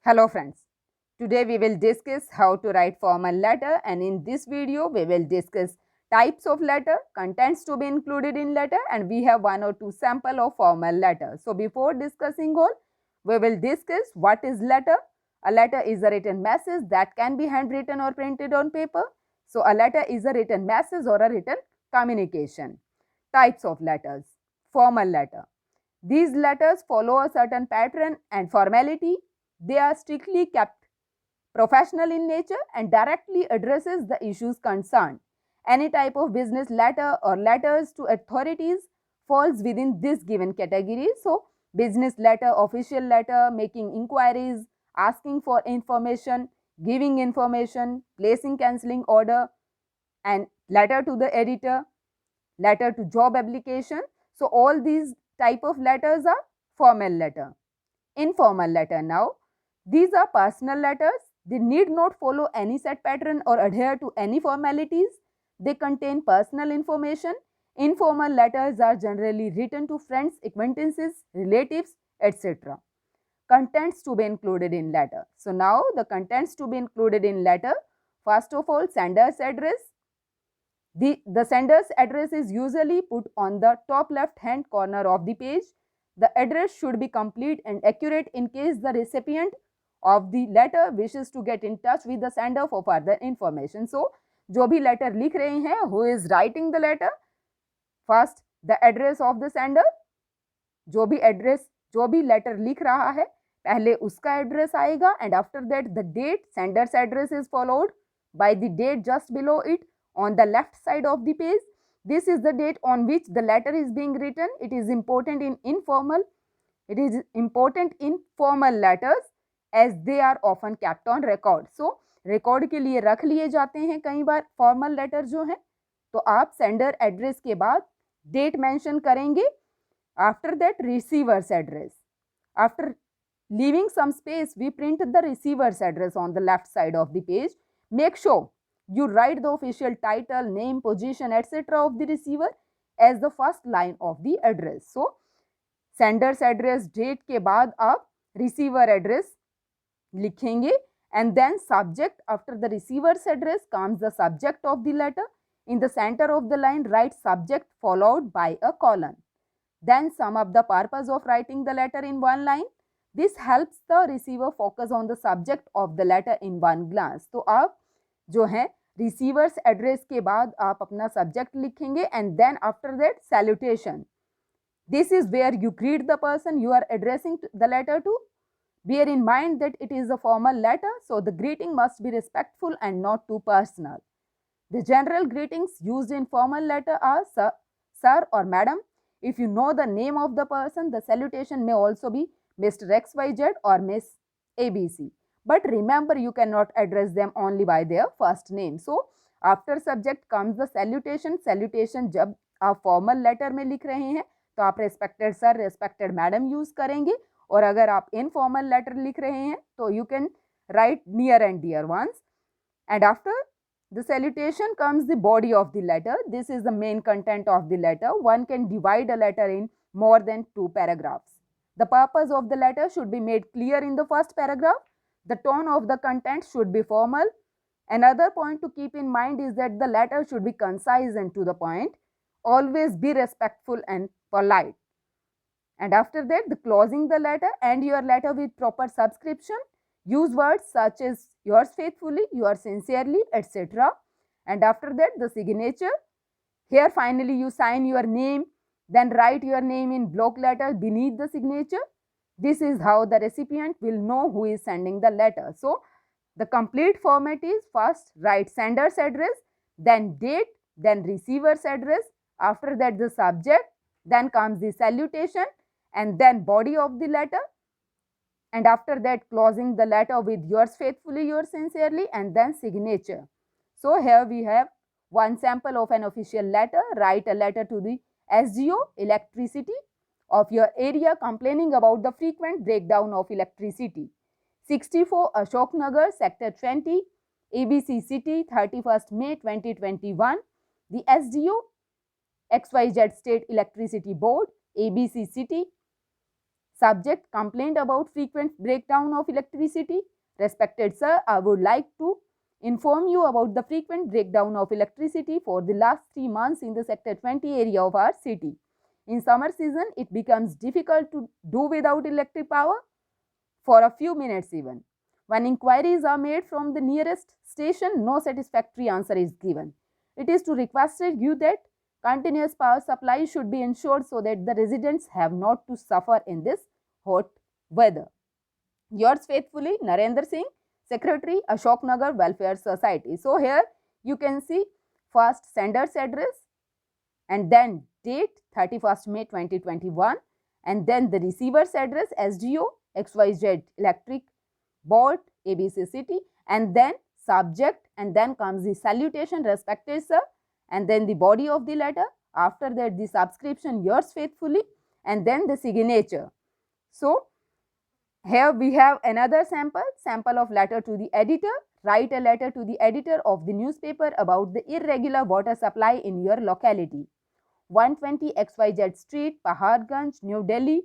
Hello friends, today we will discuss how to write formal letter, and in this video we will discuss types of letter, contents to be included in letter, and we have one or two sample of formal letter. So before discussing all, we will discuss what is letter. A letter is a written message that can be handwritten or printed on paper. So a letter is a written message or a written communication. Types of letters. Formal letter. These letters follow a certain pattern and formality. They are strictly kept professional in nature and directly addresses the issues concerned. Any type of business letter or letters to authorities falls within this given category. So, business letter, official letter, making inquiries, asking for information, giving information, placing cancelling order, and letter to the editor, letter to job application. So, all these type of letters are formal letter. Informal letter now. These are personal letters. They need not follow any set pattern or adhere to any formalities. They contain personal information. Informal letters are generally written to friends, acquaintances, relatives, etc. Contents to be included in letter. So now the contents to be included in letter. First of all, sender's address. The sender's address is usually put on the top left hand corner of the page. The address should be complete and accurate in case the recipient of the letter wishes to get in touch with the sender for further information. So, जो भी letter लिख रहे हैं, who is writing the letter, first the address of the sender, जो भी letter लिख रहा है, पहले उसका address आएगा, and after that the date, sender's address is followed by the date just below it on the left side of the page. This is the date on which the letter is being written. It is important in informal. It is important in formal letters as they are often kept on record. So, record के लिए रख लिए जाते हैं कई बार formal letter जो है. तो आप sender address के बाद date mention करेंगे. After that, receiver's address. After leaving some space, we print the receiver's address on the left side of the page. Make sure you write the official title, name, position, etc. of the receiver as the first line of the address. So, sender's address, date के बाद आप receiver address लिखेंगे, and then subject. After the receiver's address comes the subject of the letter. In the center of the line, write subject followed by a colon. Then sum up the purpose of writing the letter in one line. This helps the receiver focus on the subject of the letter in one glance. तो आप जो है receivers address के बाद आप अपना subject लिखेंगे, and then after that salutation. This is where you greet the person you are addressing the letter to. Bear in mind that it is a formal letter, so the greeting must be respectful and not too personal. The general greetings used in formal letter are sir or madam. If you know the name of the person, the salutation may also be Mr. XYZ or Miss ABC. But remember, you cannot address them only by their first name. So, after subject comes the salutation. Salutation जब आप formal letter में लिख रहे हैं तो आप respected sir, respected madam use करेंगे, और अगर आप informal letter लिख रहे हैं तो you can write near and dear ones. And after the salutation comes the body of the letter. This is the main content of the letter. One can divide a letter in more than 2 paragraphs. The purpose of the letter should be made clear in the first paragraph. The tone of the content should be formal. Another point to keep in mind is that the letter should be concise and to the point. Always be respectful and polite. And after that, the closing the letter, end your letter with proper subscription. Use words such as yours faithfully, yours sincerely, etc. And after that, the signature. Here finally you sign your name, then write your name in block letter beneath the signature. This is how the recipient will know who is sending the letter. So, the complete format is first write sender's address, then date, then receiver's address. After that, the subject, then comes the salutation, and then body of the letter. And after that, closing the letter with yours faithfully, yours sincerely, and then signature. So here we have one sample of an official letter. Write a letter to the SGO, electricity, of your area complaining about the frequent breakdown of electricity. 64 Ashok Nagar, Sector 20, ABC City, 31st May 2021. The SDO, XYZ State Electricity Board, ABC City, Subject: complaint about frequent breakdown of electricity. Respected sir, I would like to inform you about the frequent breakdown of electricity for the last 3 months in the Sector 20 area of our city. In summer season, it becomes difficult to do without electric power for a few minutes even. When inquiries are made from the nearest station, no satisfactory answer is given. It is to request you that continuous power supply should be ensured so that the residents have not to suffer in this hot weather. Yours faithfully, Narendra Singh, Secretary, Ashok Nagar Welfare Society. So here you can see first sender's address and then date 31st May 2021, and then the receiver's address SDO XYZ Electric Board ABC City, and then subject, and then comes the salutation respected sir, and then the body of the letter. After that the subscription yours faithfully, and then the signature. So here we have another sample of letter to the editor. Write a letter to the editor of the newspaper about the irregular water supply in your locality. 120 XYZ Street, Paharganj, New Delhi,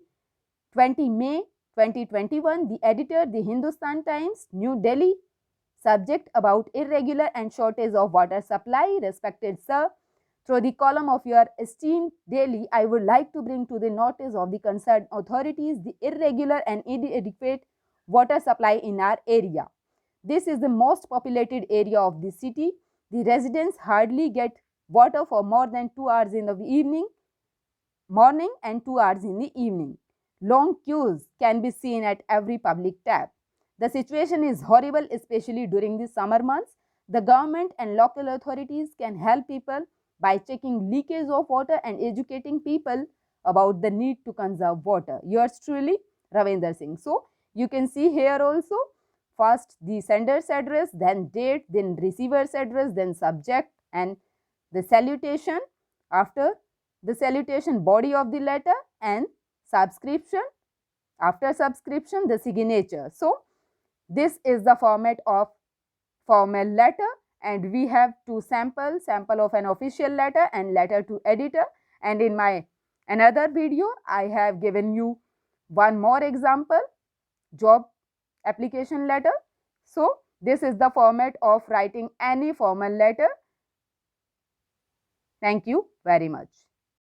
20 May 2021. The editor, The Hindustan Times, New Delhi. Subject: about irregular and shortage of water supply. Respected sir, through the column of your esteemed daily, I would like to bring to the notice of the concerned authorities the irregular and inadequate water supply in our area. This is the most populated area of the city. The residents hardly get water for more than 2 hours in the morning and 2 hours in the evening. Long queues can be seen at every public tap. The situation is horrible, especially during the summer months. The government and local authorities can help people by checking leakage of water and educating people about the need to conserve water. Yours truly, Ravindra Singh. So, you can see here also, first the sender's address, then date, then receiver's address, then subject, and the salutation. After the salutation, body of the letter, and subscription. After subscription, the signature. So, this is the format of formal letter, and we have two sample of an official letter and letter to editor. And in my another video, I have given you one more example, job application letter. So, this is the format of writing any formal letter. Thank you very much.